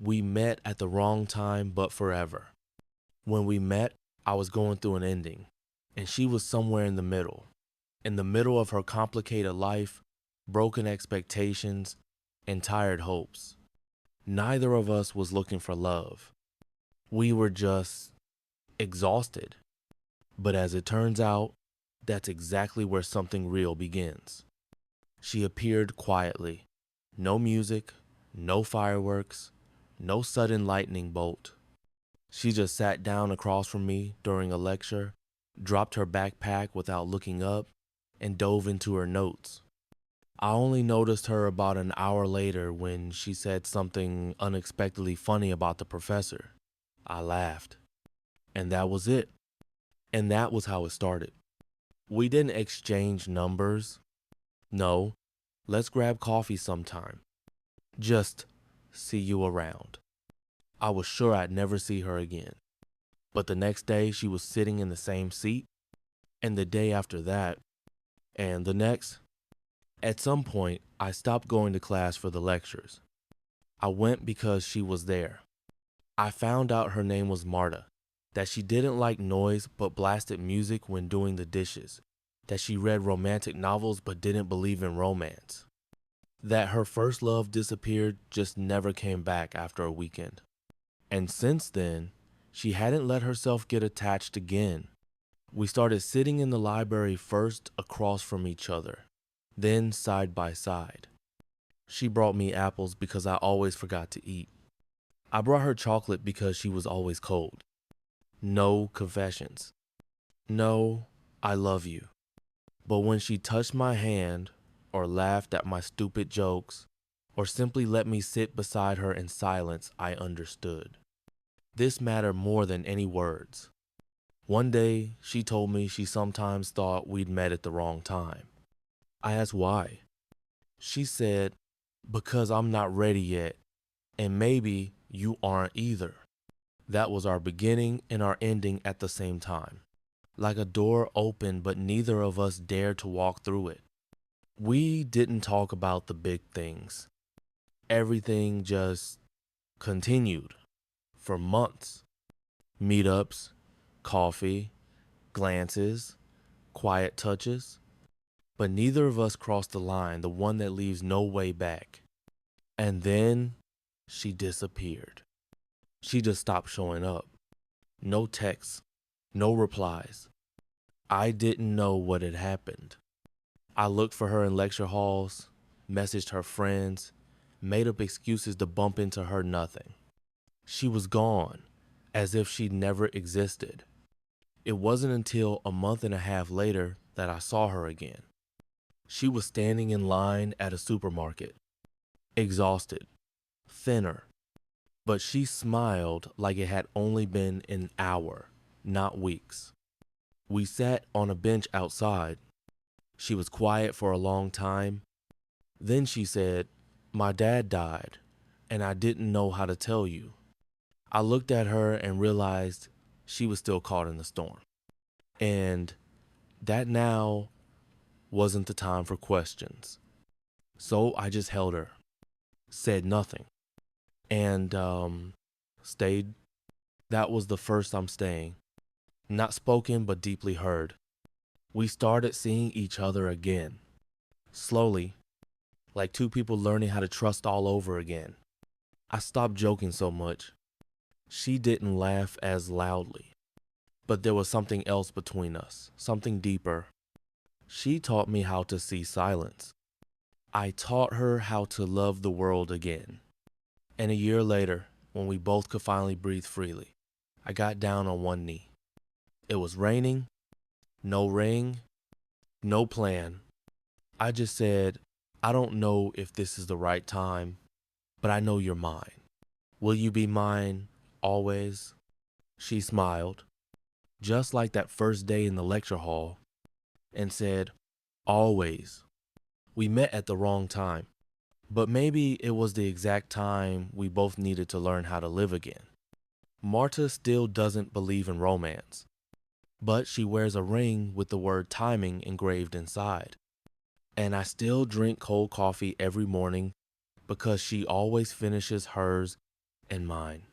We met at the wrong time, but forever. When we met, I was going through an ending, and she was somewhere in the middle of her complicated life, broken expectations, and tired hopes. Neither of us was looking for love. We were just exhausted. But as it turns out, that's exactly where something real begins. She appeared quietly. No music, no fireworks, no sudden lightning bolt. She just sat down across from me during a lecture, dropped her backpack without looking up, and dove into her notes. I only noticed her about an hour later when she said something unexpectedly funny about the professor. I laughed. And that was it. And that was how it started. We didn't exchange numbers. No, let's grab coffee sometime. Just see you around. I was sure I'd never see her again. But the next day, she was sitting in the same seat, and the day after that, and the next. At some point, I stopped going to class for the lectures. I went because she was there. I found out her name was Marta, that she didn't like noise but blasted music when doing the dishes, that she read romantic novels but didn't believe in romance, that her first love disappeared, just never came back after a weekend. And since then, she hadn't let herself get attached again. We started sitting in the library first across from each other, then side by side. She brought me apples because I always forgot to eat. I brought her chocolate because she was always cold. No confessions. No, I love you. But when she touched my hand, or laughed at my stupid jokes, or simply let me sit beside her in silence, I understood. This mattered more than any words. One day, she told me she sometimes thought we'd met at the wrong time. I asked why. She said, because I'm not ready yet, and maybe you aren't either. That was our beginning and our ending at the same time. Like a door opened, but neither of us dared to walk through it. We didn't talk about the big things. Everything just continued for months. Meetups, coffee, glances, quiet touches. But neither of us crossed the line, the one that leaves no way back. And then she disappeared. She just stopped showing up. No texts, no replies. I didn't know what had happened. I looked for her in lecture halls, messaged her friends, made up excuses to bump into her, nothing. She was gone, as if she'd never existed. It wasn't until a month and a half later that I saw her again. She was standing in line at a supermarket, exhausted, thinner, but she smiled like it had only been an hour, not weeks. We sat on a bench outside. She was quiet for a long time. Then she said, "My dad died, and I didn't know how to tell you." I looked at her and realized she was still caught in the storm. And that now wasn't the time for questions. So I just held her, said nothing, and stayed. That was the first I'm staying. Not spoken, but deeply heard. We started seeing each other again, slowly, like two people learning how to trust all over again. I stopped joking so much. She didn't laugh as loudly, but there was something else between us, something deeper. She taught me how to see silence. I taught her how to love the world again. And a year later, when we both could finally breathe freely, I got down on one knee. It was raining, no ring, no plan. I just said, "I don't know if this is the right time, but I know you're mine. Will you be mine always?" She smiled, just like that first day in the lecture hall, and said, "Always." We met at the wrong time, but maybe it was the exact time we both needed to learn how to live again. Marta still doesn't believe in romance, but she wears a ring with the word timing engraved inside. And I still drink cold coffee every morning because she always finishes hers and mine.